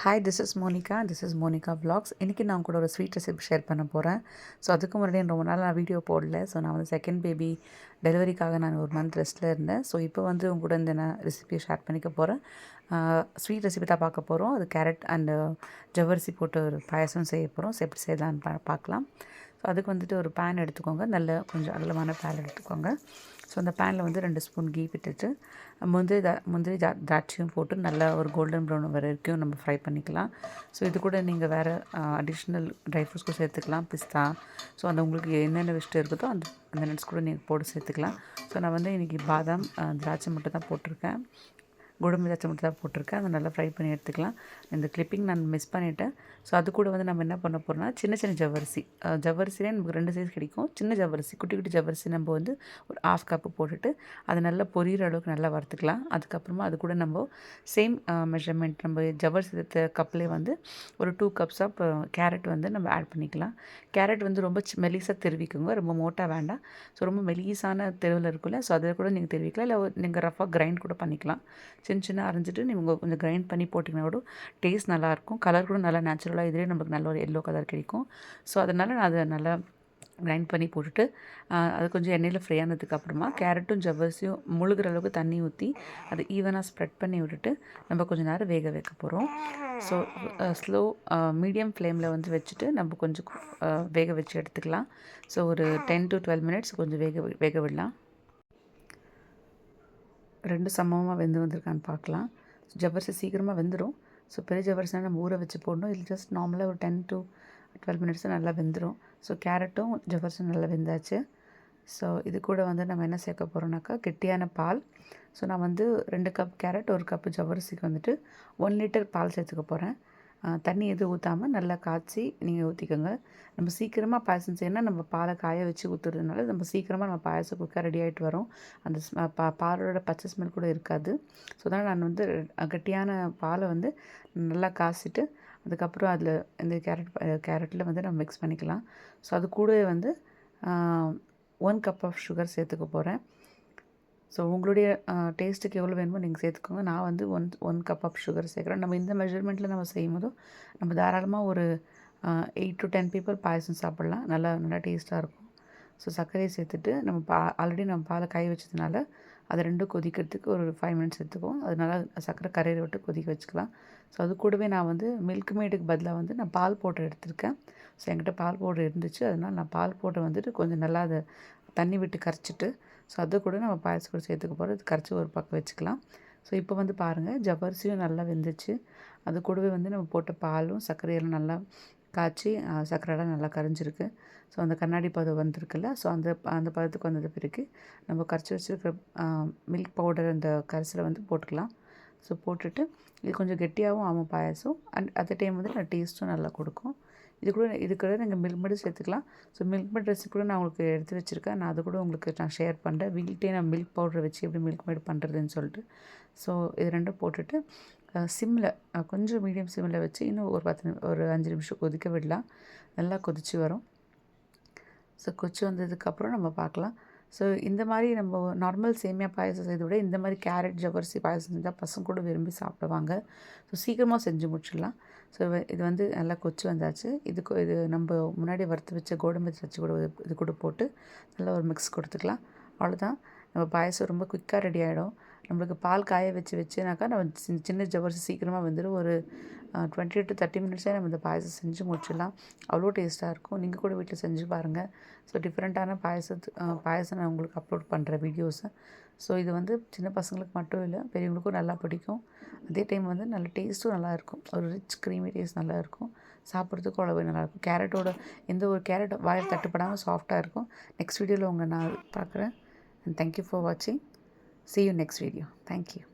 Hi, this is Monika. This is Monika vlogs. இன்றைக்கி நான் கூட ஒரு ஸ்வீட் ரெசிபி ஷேர் பண்ண போகிறேன். ஸோ அதுக்கு முன்னாடி ரொம்ப நாள் நான் வீடியோ போடல. ஸோ நான் வந்து செகண்ட் பேபி டெலிவரிக்காக நான் ஒரு மந்த் ரெஸ்ட்டில் இருந்தேன். ஸோ இப்போ வந்து உங்க கூட இந்த நான் ரெசிபியை ஷேர் பண்ணிக்க போகிறேன். ஸ்வீட் ரெசிபி தான் பார்க்க போகிறோம். அது கேரட் அண்டு ஜவ்வரிசி போட்டு ஒரு பாயசம் செய்ய போகிறோம். ஸோ எப்படி செய்யலான்னு பார்க்கலாம். ஸோ அதுக்கு வந்துட்டு ஒரு பேன் எடுத்துக்கோங்க. நல்ல கொஞ்சம் அகலமான பேன் எடுத்துக்கோங்க. ஸோ அந்த பேனில் வந்து 2 ஸ்பூன் கீ விட்டுட்டு முந்திரி திராட்சையும் போட்டு நல்லா ஒரு கோல்டன் ப்ரௌன் வரைக்கும் நம்ம ஃப்ரை பண்ணிக்கலாம். ஸோ இது கூட நீங்கள் வேறு அடிஷ்னல் ட்ரை ஃப்ரூட்ஸ் கூட சேர்த்துக்கலாம். பிஸ்தா, ஸோ அந்த உங்களுக்கு என்னென்ன இஷ்டம் இருக்குதோ அந்த நட்ஸ் கூட நீங்கள் போட்டு சேர்த்துக்கலாம். ஸோ நான் வந்து இன்றைக்கி பாதாம் திராட்சை மட்டும் தான் போட்டிருக்கேன். கோடம்பு திராட்சை மட்டும் தான் போட்டிருக்கேன். அதை நல்லா ஃப்ரை பண்ணி எடுத்துக்கலாம். இந்த கிளிப்பிங் நான் மிஸ் பண்ணிவிட்டேன். ஸோ அது கூட வந்து நம்ம என்ன பண்ண போகிறோம்னா சின்ன சின்ன ஜவ்வரிசிலே நமக்கு 2 சைஸ் கிடைக்கும். சின்ன ஜவ்வரிசி, குட்டி குட்டி ஜவ்வரிசி நம்ம வந்து ஒரு 1/2 கப்பு போட்டுட்டு அதை நல்லா பொரியிற அளவுக்கு நல்லா வறுத்துக்கலாம். அதுக்கப்புறமா அது கூட நம்ம சேம் மெஷர்மெண்ட் நம்ம ஜவ்வரிசி எடுத்த கப்லேயே வந்து ஒரு 2 கப்ஸ் ஆஃப் கேரட் வந்து நம்ம ஆட் பண்ணிக்கலாம். கேரட் வந்து ரொம்ப மெலிசாக திருவிக்குங்க, ரொம்ப மோட்டாக வேண்டாம். ஸோ ரொம்ப மெலிசான தெருவில் இருக்குல்ல, ஸோ அதை கூட நீங்கள் திருவிக்கலாம். இல்லை நீங்கள் ரஃபாக கிரைண்ட் கூட பண்ணிக்கலாம். சின்ன அரைஞ்சிட்டு நீங்கள் கொஞ்சம் கிரைண்ட் பண்ணி போட்டிங்கன்னா கூட டேஸ்ட் நல்லாயிருக்கும். கலர் கூட நல்லா நேச்சுரலாக இதிலே நமக்கு நல்ல ஒரு எல்லோ கலர் கிடைக்கும். ஸோ அதனால் நான் அதை நல்லா கிரைண்ட் பண்ணி போட்டுட்டு அது கொஞ்சம் எண்ணெயில் ஃப்ரை ஆனதுக்கப்புறமா கேரட்டும் ஜவ்வரிசியும் முழுகிற அளவுக்கு தண்ணி ஊற்றி அதை ஈவனாக ஸ்ப்ரெட் பண்ணி விட்டுட்டு நம்ம கொஞ்சம் நேரம் வேக வைக்க போகிறோம். ஸோ ஸ்லோ மீடியம் ஃப்ளேமில் வந்து வச்சுட்டு நம்ம கொஞ்சம் வேக வச்சு எடுத்துக்கலாம். ஸோ ஒரு 10 to 12 மினிட்ஸ் கொஞ்சம் வேக விடலாம். 2 சமமாக வெந்து வந்திருக்கான்னு பார்க்கலாம். ஜவ்வரிசி சீக்கிரமாக வெந்துடும். ஸோ பெரிய ஜவ்வரிசினா நம்ம ஊற வச்சு போடணும். இல்லை ஜஸ்ட் நார்மலாக ஒரு 10 to 12 மினிட்ஸ் நல்லா வெந்துடும். ஸோ கேரட்டும் ஜவ்வரிசியும் நல்லா வெந்தாச்சு. ஸோ இது கூட வந்து நம்ம என்ன சேர்க்க போகிறோம்னாக்கா கெட்டியான பால். ஸோ நான் வந்து 2 கப் கேரட் 1 கப்பு ஜவ்வரிசிக்கு வந்துட்டு 1 லிட்டர் பால் சேர்த்துக்க போகிறேன். தண்ணி எதுவும் ஊற்றாமல் நல்லா காய்ச்சி நீங்கள் ஊற்றிக்கோங்க. நம்ம சீக்கிரமாக பாயசம் செய்யணும்னா நம்ம பாலை காய வச்சு ஊற்றுறதுனால நம்ம சீக்கிரமாக நம்ம பாயசம் குயிக்காக ரெடி ஆகிட்டு வரும். அந்த பாலோட பச்சை ஸ்மெல் கூட இருக்காது. ஸோ அதனால் நான் வந்து கெட்டியான பாலை வந்து நல்லா காய்ச்சிட்டு அதுக்கப்புறம் அதில் இந்த கேரட்டில் வந்து நம்ம மிக்ஸ் பண்ணிக்கலாம். ஸோ அது கூடவே வந்து 1 கப் ஆஃப் சுகர் சேர்த்துக்க போகிறேன். ஸோ உங்களுடைய டேஸ்ட்டுக்கு எவ்வளோ வேணுமோ நீங்கள் சேர்த்துக்கோங்க. நான் வந்து ஒன் கப் ஆஃப் சுகர் சேர்க்குறேன். நம்ம இந்த மெஷர்மெண்ட்டில் நம்ம செய்யும்போதும் நம்ம தாராளமாக ஒரு 8 to 10 பீப்புள் பாயசம் சாப்பிட்லாம். நல்லா டேஸ்ட்டாக இருக்கும். ஸோ சர்க்கரையை சேர்த்துட்டு நம்ம ஆல்ரெடி நம்ம பாலை காய வச்சதுனால அதை ரெண்டும் கொதிக்கிறதுக்கு ஒரு 5 மினிட்ஸ் எடுத்துக்கும். அதனால சர்க்கரை கரையை விட்டு கொதிக்க வச்சுக்கலாம். ஸோ அது கூடவே நான் வந்து மில்க் மேடுக்கு பதிலாக வந்து நான் பால் பவுடர் எடுத்திருக்கேன். ஸோ என்கிட்ட பால் பவுடர் இருந்துச்சு. அதனால் நான் பால் பவுடர் வந்துட்டு கொஞ்சம் நல்லா அதை தண்ணி விட்டு கரைச்சிட்டு ஸோ அதை கூட நம்ம பாயசம் கூட சேர்த்துக்க போகிறோம். இது கரைச்சி ஒரு பக்கம் வச்சுக்கலாம். ஸோ இப்போ வந்து பாருங்கள் ஜவ்வரிசியும் நல்லா வெந்துச்சு. அது கூடவே வந்து நம்ம போட்ட பாலும் சர்க்கரையெல்லாம் நல்லா காய்ச்சி சர்க்கரையெல்லாம் நல்லா கரைஞ்சிருக்கு. ஸோ அந்த கண்ணாடி பதம் வந்திருக்குல்ல, ஸோ அந்த பதத்துக்கு வந்தது பிறகு நம்ம கரைச்சி வச்சுருக்க மில்க் பவுடர் அந்த கரைசலை வந்து போட்டுக்கலாம். ஸோ போட்டுட்டு இது கொஞ்சம் கெட்டியாகவும் ஆகும் பாயசம். அண்ட் அட் டைம் வந்து நான் டேஸ்ட்டும் நல்லா கொடுக்கும். இது கூட நீங்கள் மில்க் மேடும் சேர்த்துக்கலாம். ஸோ மில்க் மேட் ரெசிபி கூட நான் உங்களுக்கு எடுத்து வச்சுருக்கேன். நான் அது கூட உங்களுக்கு நான் ஷேர் பண்ணுறேன். வீட்லேயே நான் மில்க் பவுடர் வச்சு எப்படி மில்க் மேட் பண்ணுறதுன்னு சொல்லிட்டு. ஸோ இது ரெண்டும் போட்டுட்டு சிம்மில் கொஞ்சம் மீடியம் சிம்மில் வச்சு இன்னும் ஒரு 5 நிமிஷம் கொதிக்க விடலாம். நல்லா கொதித்து வரும். ஸோ கொதிச்சு வந்ததுக்கப்புறம் நம்ம பார்க்கலாம். ஸோ இந்த மாதிரி நம்ம நார்மல் சேமியா பாயசம் செய்வதை விட இந்த மாதிரி கேரட் ஜவ்வரிசி பாயசம் செஞ்சால் பசங்க கூட விரும்பி சாப்பிடுவாங்க. ஸோ சீக்கிரமாக செஞ்சு முடிச்சிடலாம். ஸோ இது வந்து நல்லா கொதிச்சு வந்தாச்சு. இது நம்ம முன்னாடி வறுத்து வச்ச கோடம்பு திராட்சை கூட இது கூட போட்டு நல்லா ஒரு மிக்ஸ் கொடுத்துக்கலாம். அவ்வளோதான், நம்ம பாயசம் ரொம்ப குயிக்காக ரெடி ஆகிடும். நம்மளுக்கு பால் காய வச்சுனாக்கா நம்ம சின்ன ஜவ்வரிசி சீக்கிரமாக வந்துடும். ஒரு 20 to 30 மினிட்ஸே நம்ம இந்த பாயசம் செஞ்சு முடிச்சிடலாம். அவ்வளோ டேஸ்ட்டாக இருக்கும். நீங்கள் கூட வீட்டில் செஞ்சு பாருங்கள். ஸோ டிஃப்ரெண்ட்டான பாயசம் நான் உங்களுக்கு அப்லோட் பண்ணுறேன் வீடியோஸை. ஸோ இது வந்து சின்ன பசங்களுக்கு மட்டும் இல்லை, பெரியவங்களுக்கும் நல்லா பிடிக்கும். அதே டைம் வந்து நல்ல டேஸ்ட்டும் நல்லாயிருக்கும். ஒரு ரிச் க்ரீமி டேஸ்ட் நல்லாயிருக்கும். சாப்பிட்றதுக்கும் அவ்வளோவே நல்லாயிருக்கும். எந்த ஒரு கேரட் வாயில் தட்டுப்படாமல் சாஃப்டாக இருக்கும். நெக்ஸ்ட் வீடியோவில் உங்களை நான் பார்க்குறேன். அண்ட் தேங்க்யூ ஃபார் வாட்சிங். See you next video. Thank you.